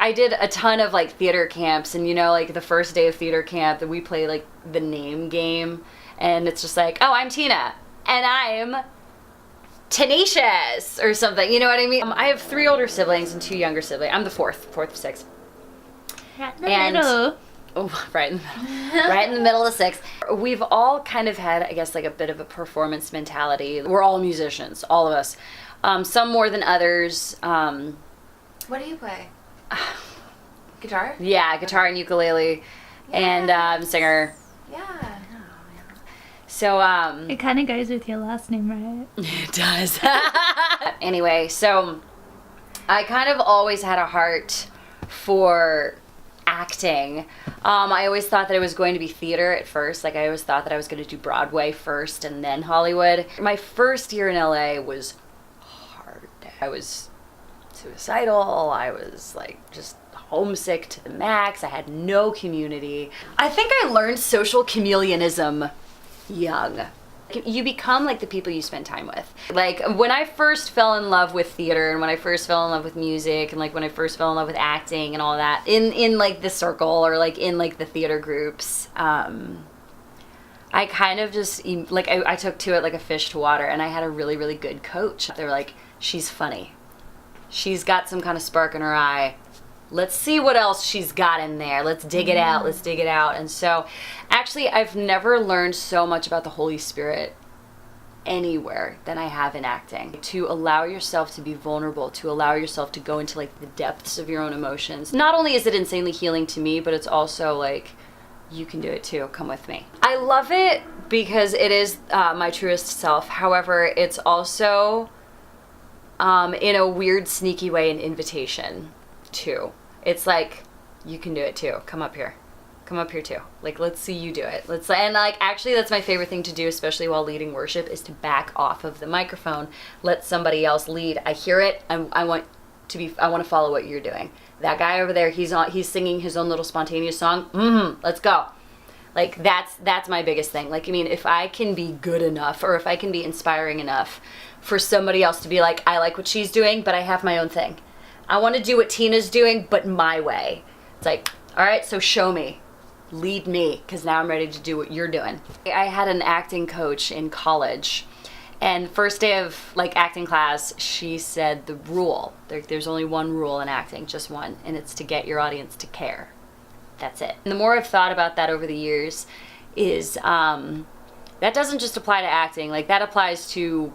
I did a ton of like theater camps, and you know, like the first day of theater camp, that we play like the name game, and it's just like, oh, I'm Tina, and I'm tenacious or something. You know what I mean? I have 3 older siblings and 2 younger siblings. I'm the fourth of 6. Right in the middle. Oh, right in the middle. Right in the middle of 6. We've all kind of had, I guess, like a bit of a performance mentality. We're all musicians, all of us. Some more than others. What do you play? Guitar? Yeah, guitar and ukulele, and singer. Yeah. So, It kind of goes with your last name, right? It does. Anyway, so I kind of always had a heart for acting. I always thought that it was going to be theater at first. Like, I always thought that I was going to do Broadway first and then Hollywood. My first year in LA was hard. I was suicidal. I was like just homesick to the max. I had no community. I think I learned social chameleonism young. You become like the people you spend time with. Like when I first fell in love with theater, and when I first fell in love with music, and like when I first fell in love with acting and all that in like the circle, or like in like the theater groups, I kind of just like I took to it like a fish to water, and I had a really, really good coach. They were like, she's funny, she's got some kind of spark in her eye, let's see what else she's got in there. Let's dig it out. Let's dig it out. And so actually I've never learned so much about the Holy Spirit anywhere than I have in acting. To allow yourself to be vulnerable, to allow yourself to go into like the depths of your own emotions. Not only is it insanely healing to me, but it's also like, you can do it too. Come with me. I love it because it is my truest self. However, it's also in a weird, sneaky way an invitation too. It's like, you can do it too. Come up here. Come up here too. Like, let's see you do it. And like, actually that's my favorite thing to do, especially while leading worship, is to back off of the microphone, let somebody else lead. I hear it. I want to follow what you're doing. That guy over there, he's singing his own little spontaneous song. Let's go. Like, that's my biggest thing. Like, I mean, if I can be good enough, or if I can be inspiring enough for somebody else to be like, I like what she's doing, but I have my own thing. I want to do what Tina's doing, but my way. It's like, all right, so show me. Lead me, because now I'm ready to do what you're doing. I had an acting coach in college, and first day of like acting class, she said the rule, there's only one rule in acting, just one, and it's to get your audience to care. That's it. And the more I've thought about that over the years is that doesn't just apply to acting. Like, that applies to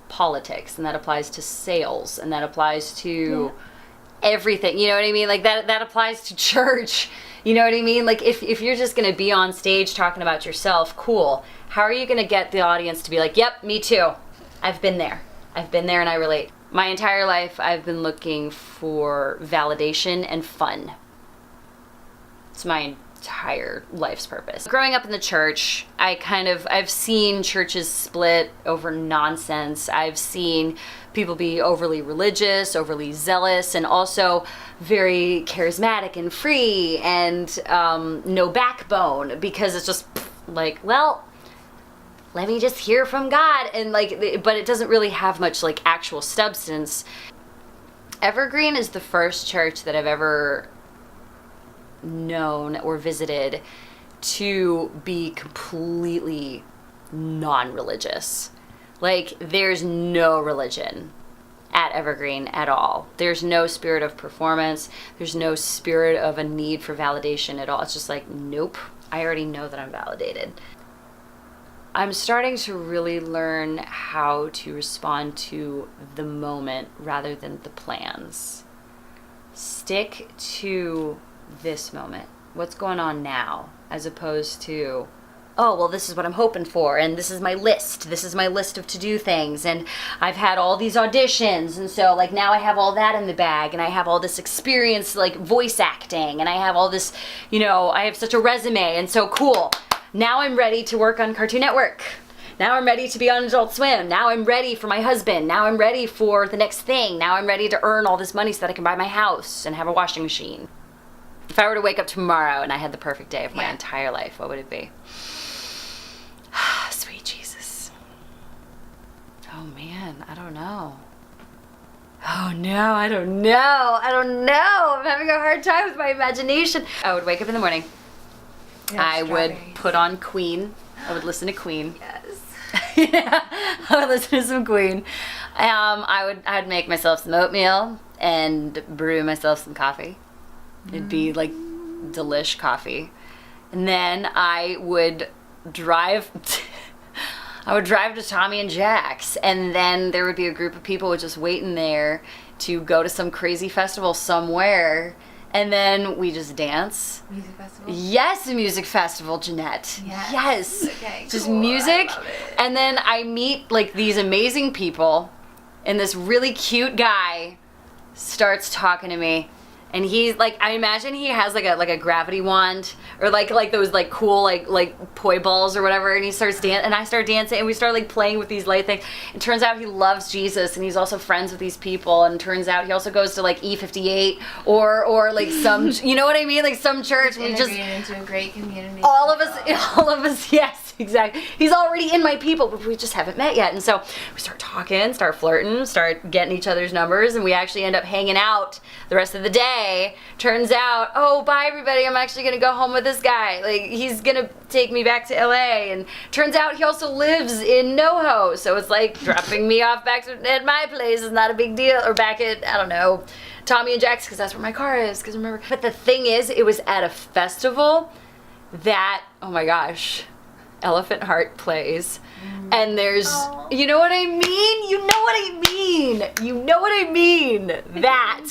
politics, and that applies to sales, and that applies to everything. You know what I mean? Like, that applies to church. You know what I mean? Like, if you're just going to be on stage talking about yourself, cool. How are you going to get the audience to be like, yep, me too. I've been there. I've been there and I relate. My entire life, I've been looking for validation and fun. It's my entire life's purpose. Growing up in the church, I've seen churches split over nonsense. I've seen people be overly religious, overly zealous, and also very charismatic and free, and no backbone, because it's just like, well, let me just hear from God, and like, but it doesn't really have much like actual substance. Evergreen is the first church that I've ever known or visited to be completely non-religious. Like, there's no religion at Evergreen at all. There's no spirit of performance. There's no spirit of a need for validation at all. It's just like, nope, I already know that I'm validated. I'm starting to really learn how to respond to the moment rather than the plans. Stick to this moment, what's going on now, as opposed to, oh, well, this is what I'm hoping for, and this is my list of to-do things, and I've had all these auditions, and so like now I have all that in the bag, and I have all this experience like voice acting, and I have all this, you know, I have such a resume, and so cool, now I'm ready to work on Cartoon Network. Now I'm ready to be on Adult Swim. Now I'm ready for my husband. Now I'm ready for the next thing. Now I'm ready to earn all this money so that I can buy my house and have a washing machine. If I were to wake up tomorrow and I had the perfect day of my entire life, what would it be? Sweet Jesus. Oh man, I don't know. Oh no, I don't know. I'm having a hard time with my imagination. I would wake up in the morning. I would put on Queen. I would listen to Queen. Yes. Yeah, I would listen to some Queen. I'd make myself some oatmeal and brew myself some coffee. It'd be like delish coffee. And then I would drive to Tommy and Jack's, and then there would be a group of people just waiting there to go to some crazy festival somewhere, and then we just dance. Music festival? Yes, a music festival, Jeanette. Yes. Okay, Just cool. music. I love it. And then I meet like these amazing people, and this really cute guy starts talking to me. And he's like, I imagine he has like a gravity wand, or like those like cool like poi balls or whatever. And he starts dancing, and I start dancing, and we start like playing with these light things. It turns out he loves Jesus, and he's also friends with these people. And turns out he also goes to like E58 or like some, you know what I mean, like some church. We just into a great community. all of us, yes, exactly. He's already in my people, but we just haven't met yet. And so we start talking, start flirting, start getting each other's numbers, and we actually end up hanging out the rest of the day. Turns out, oh, bye everybody, I'm actually gonna go home with this guy. Like, he's gonna take me back to LA. And turns out he also lives in NoHo, so it's like dropping me off back at my place is not a big deal, or back at, I don't know, Tommy and Jack's, because that's where my car is, because remember. But the thing is, it was at a festival that, oh my gosh, Elephant Heart plays. And there's, you know what I mean? You know what I mean. You know what I mean. That.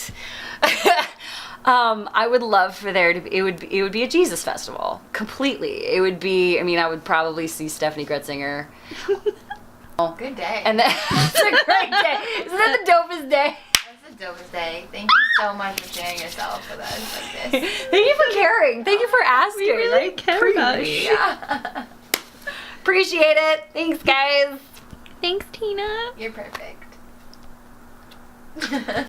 I would love for there to be, it would be a Jesus festival. Completely. It would be, I mean, I would probably see Stephanie Gretzinger. Good day. And that's a great day. Isn't that the dopest day? That's the dopest day. Thank you so much for sharing yourself with us like this. Thank you for caring. Thank you for asking. We really Like, care about really. you. Yeah. Appreciate it. Thanks, guys. Thanks, Tina. You're perfect.